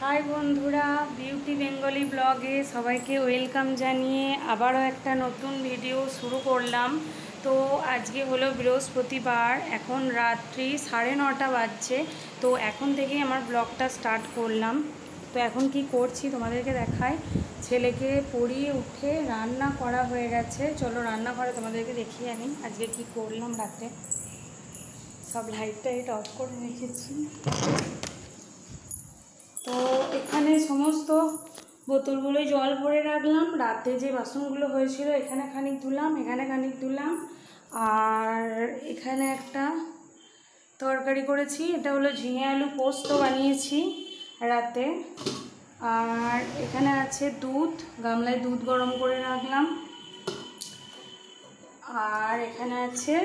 High বন্ধুরা, beauty Bengali ব্লগে সবাইকে ওয়েলকাম জানিয়ে আবারও একটা নতুন ভিডিও শুরু করলাম। তো আজকে হলো বৃহস্পতিবার, এখন রাত্রি 9:30 বাজছে। তো এখন থেকেই আমার ব্লগটা স্টার্ট করলাম। তো এখন কি করছি তোমাদেরকে দেখাই। ছেলেকে পড়িয়ে উঠে রান্না করা হয়ে গেছে। চলো রান্না করে তোমাদেরকে দেখিয়ে আনি আজকে কি করলাম। রাতে সব লাইট অফ করে রেখেছি। তো এখানে সমস্ত বোতলগুলো জল ভরে রাখলাম। রাতে যে বাসনগুলো হয়েছিল এখানে খানিক ধুলাম, এখানে খানিক ধুলাম। আর এখানে একটা তরকারি করেছি, এটা হলো ঝিঙে আলু পোস্ত বানিয়েছি রাতে। আর এখানে আছে দুধ, গামলায় দুধ গরম করে রাখলাম। আর এখানে আছে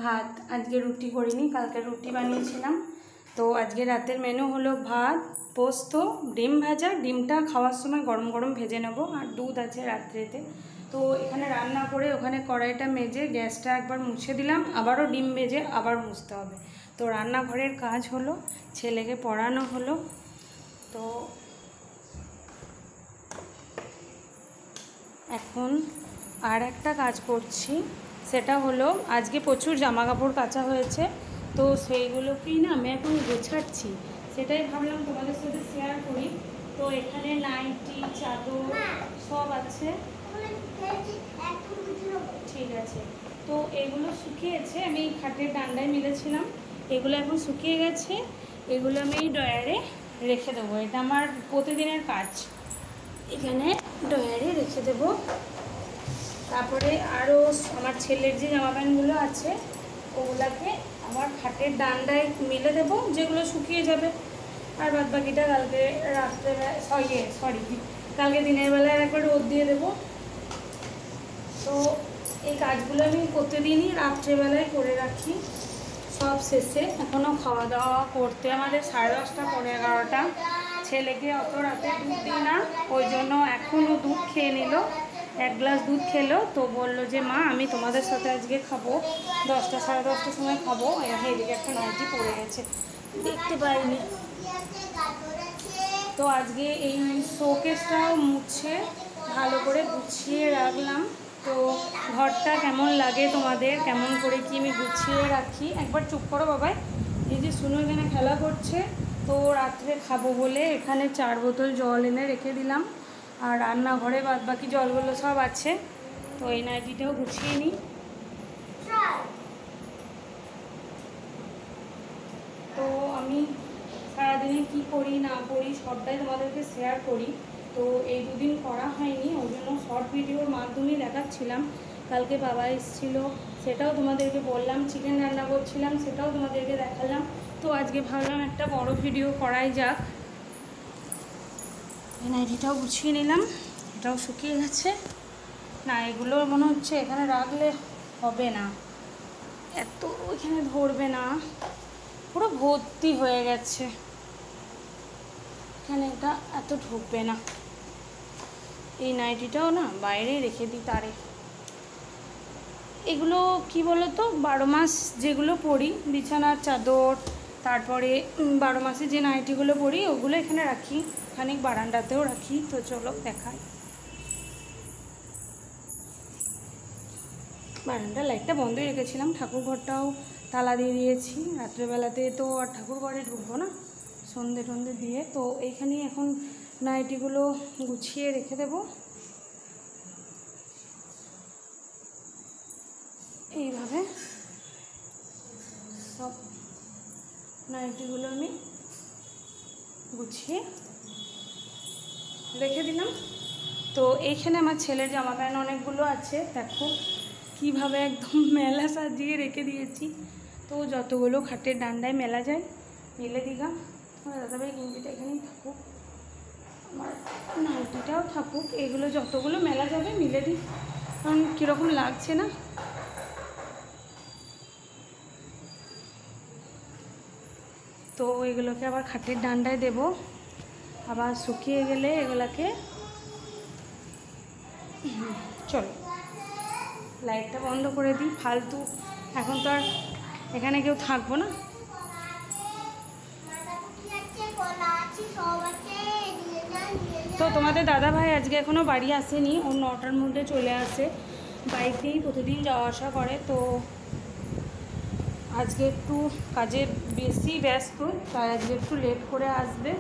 ভাত, আজকে রুটি করিনি, কালকে রুটি বানিয়েছিলাম। তো আজকে রাতের মেনু হলো ভাত, পোস্ত, ডিম ভাজা। ডিমটা খাওয়ার সময় গরম গরম ভেজে নেব। আর দুধ আছে রাত্রেতে। তো এখানে রান্না করে ওখানে কড়াইটা মেজে গ্যাসটা একবার মুছে দিলাম, আবারও ডিম ভেজে আবার মুছতে হবে। তো রান্নাঘরের কাজ হলো, ছেলেকে পড়ানো হলো। তো এখন আর একটা কাজ করছি, সেটা হলো আজকে প্রচুর জামা কাপড় কাচা হয়েছে। তো সেইগুলোকেই না আমি এখন গোছাচ্ছি, সেটাই ভাবলাম তোমাদের সাথে শেয়ার করি। তো এখানে নাইটি, চাদর সব আছে। ঠিক আছে, তো এগুলো শুকিয়েছে, আমি খাটের ডান্ডায় মিলেছিলাম। এগুলো এখন শুকিয়ে গেছে, এগুলো আমি এই ড্রয়ারে রেখে দেবো। এটা আমার প্রতিদিনের কাজ, এখানে ড্রয়ারে রেখে দেবো। তারপরে আরও আমার ছেলের যে জামা প্যান্টগুলো আছে ওগুলাকে আমার খাটের ডান্ডায় মিলে দেবো, যেগুলো শুকিয়ে যাবে। আর বাদ বাকিটা কালকে কালকে দিনের বেলায় একবার রোদ দিয়ে দেবো। তো এই কাজগুলো আমি প্রতিদিনই রাত্রেবেলায় করে রাখি। সব শেষে এখনও খাওয়া দাওয়া করতে আমাদের 10:30 পৌনে 11টা। ছেলেকে অত রাতে দুধ দিই না, ওই জন্য এখনও দুধ খেয়ে নিল, 1 গ্লাস দুধ খেলো। তো বললো যে মা আমি তোমাদের সাথে আজকে খাবো, 10টা 10:30টার সময় খাবো। এদিকে একটা নাইটি পড়ে গেছে, দেখতে পাইনি। তো আজকে এই শোকেসটাও মুছে ভালো করে গুছিয়ে রাখলাম। তো ঘরটা কেমন লাগে তোমাদের, কেমন করে কি আমি গুছিয়ে রাখি। একবার চুপ করো বাবাই, এই যে শুনো এখানে খেলা করছে। তো রাত্রে খাবো বলে এখানে 4 বোতল জল এনে রেখে দিলাম। আর রান্নাঘরে বাদ বাকি জলগুলো সব আছে। তো এই নাইটিটাও গুছিয়ে নিই। তো আমি সারাদিনে কি করি না করি সবটাই তোমাদেরকে শেয়ার করি। তো এই দুদিন করা হয়নি, ওই জন্য শর্ট ভিডিওর মাধ্যমে দেখাচ্ছিলাম। কালকে বাবা এসেছিল, সেটাও তোমাদেরকে বললাম। চিকেন রান্না করছিলাম, সেটাও তোমাদেরকে দেখালাম। তো আজকে ভাবলাম একটা বড় ভিডিও করাই যাক। এই নাইটিটাও গুছিয়ে নিলাম, এটাও শুকিয়ে গেছে। না এগুলো মনে হচ্ছে এখানে রাখলে হবে না, এত এখানে ধরবে না, পুরো ভর্তি হয়ে গেছে এখানে, এটা এত ঢুকবে না। এই নাইটিটাও না বাইরেই রেখে দিই তারে। এগুলো কি বলো তো, 12 মাস যেগুলো পরি, বিছানার চাদর, তারপরে 12 মাসে যে নাইটিগুলো পরি ওগুলো এখানে রাখি, খানিক বারান্দাতেও রাখি। তো চলো দেখাই। বারান্দার লাইটটা বন্ধই রেখেছিলাম, ঠাকুর ঘরটাও তালা দিয়ে দিয়েছি। রাত্রেবেলাতে তো আর ঠাকুর ঘরে ঢুকবো না, সন্ধে টন্ধে দিয়ে। তো এইখানে এখন নাইটিগুলো গুছিয়ে রেখে দেব। এইভাবে সব নাইটিগুলো আমি গুছিয়ে রেখে দিলাম। তো এইখানে আমার ছেলের জামা প্যান্ট অনেকগুলো আছে, দেখো কিভাবে একদম মেলা সাজিয়ে রেখে দিয়েছি। তো যতগুলো খাটের ডান্ডায় মেলা যায় মেলে দিলাম। আমার দাদাভাই গেঞ্জিটা এখানেই থাকুক, আমার নাইটিটাও থাকুক, এগুলো যতগুলো মেলা যাবে মিলে দিই, কারণ কীরকম লাগছে না। তো এগুলোকে আবার খাটের ডান্ডায় দেব, আবার শুকিয়ে গেলে এগুলোকে। চলো লাইটটা বন্ধ করে দিই, ফালতু এখন তো আর এখানে কেউ থাকবো না। তো তোমাদের দাদা ভাই আজকে এখনও বাড়ি আসেনি, ও 9টার মধ্যে চলে আসে, বাইকেই প্রতিদিন যাওয়া আসা করে। তো আজকে একটু কাজে বেশি ব্যস্ত, তাই আজকে একটু লেট করে আসবে।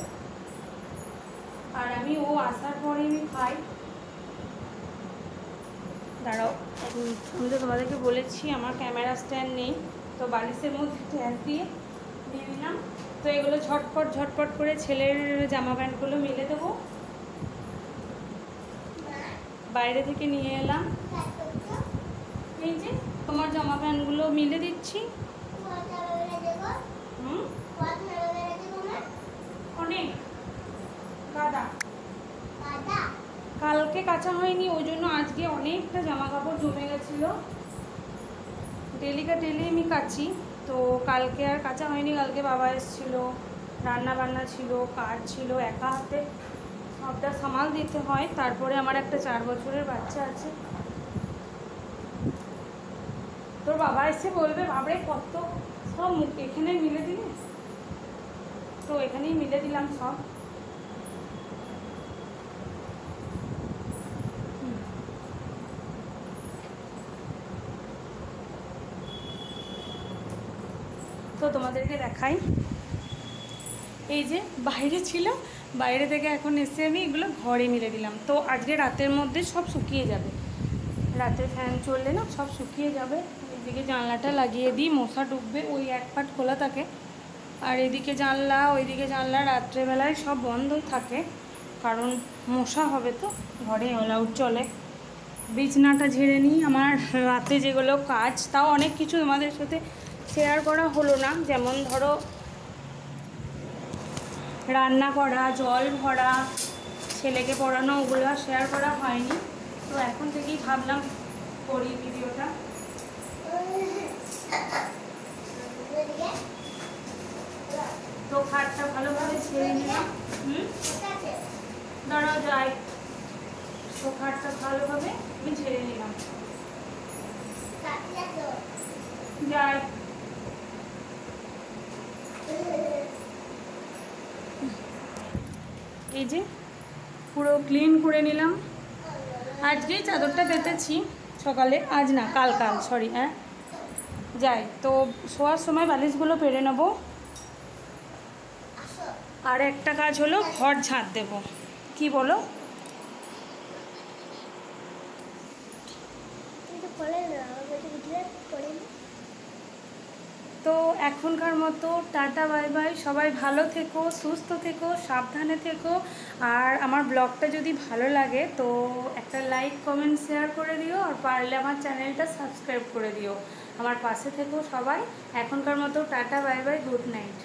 আর আমি ও আসার পরে আমি খাই। দাঁড়াও, আমি তো তোমাদেরকে বলেছি আমার ক্যামেরা স্ট্যান্ড নেই, তো বালিশের মধ্যে ট্যাগ দিয়ে নিলাম। তো এগুলো ঝটপট ঝটপট করে ছেলের জামা প্যান্টগুলো মেলে দেবো। বাইরে থেকে নিয়ে এলাম, এই যে তোমার জামা প্যান্টগুলো মিলে দিচ্ছি। অনেক গাদা, কালকে কাচা হয়নি, ওই জন্য আজকে অনেকটা জামা কাপড় জমে গেছিলো। ডেলি আমি কাচি, তো কালকে আর কাচা হয়নি। কালকে বাবা এসেছিলো, রান্না বান্না ছিল, কাজ ছিল, একা হাতে সবটা সামাল দিতে হয়। তারপরে আমার একটা 4 বছরের বাচ্চা আছে। তোর বাবা এসে বলবে বাবরে কত সব মুখ এখানে মিলে দিলে, তো এখানেই মিলে দিলাম সব। তো তোমাদেরকে দেখাই, এই যে বাইরে ছিল, বাইরে থেকে এখন এসে আমি এগুলো ঘরে মিলে দিলাম। তো আজকে রাতের মধ্যে সব শুকিয়ে যাবে, রাতে ফ্যান চললে না সব শুকিয়ে যাবে। এদিকে জানলাটা লাগিয়ে দিই, মশা ঢুকবে, ওই এক পাট খোলা থাকে। আর এদিকে জানলা ওইদিকে জানলা রাত্রেবেলায় সব বন্ধই থাকে, কারণ মশা হবে তো, ঘরে অল আউট চলে। বিছনাটা ঝেড়ে নিই, আমার রাতে যেগুলো কাজ, তাও অনেক কিছু তোমাদের সাথে শেয়ার করা হলো না। যেমন ধরো রান্না করা, জল ভরা, ছেলেকে পড়ানো, ওগুলো শেয়ার করা হয়নি। তো এখন থেকেই ভাবলাম করি ভিডিওটা। তো খাটটা ভালোভাবে ছেড়ে নিলাম। দাঁড়াও যাই, তো খাটটা ভালোভাবে আমি ছেড়ে নিলাম, যাই। এই যে পুরো ক্লিন করে নিলাম। আজকেই চাদরটা পেতেছি সকালে, আজ না কাল সরি, হ্যাঁ যাই। তো শোয়ার সময় বালিশগুলো পেরে নেবো। আর একটা কাজ হলো ঘর ঝাঁট দেবো। কি বলো? তো এখনকার মতো টাটা বাই বাই, সবাই ভালো থেকো, সুস্থ থেকো, সাবধানে থেকো। আর আমার ব্লগটা যদি ভালো লাগে তো একটা লাইক কমেন্ট শেয়ার করে দিও, আর পারলে আমার চ্যানেলটা সাবস্ক্রাইব করে দিও। আমার পাশে থেকো সবাই। এখনকার মতো tata bye bye, good night.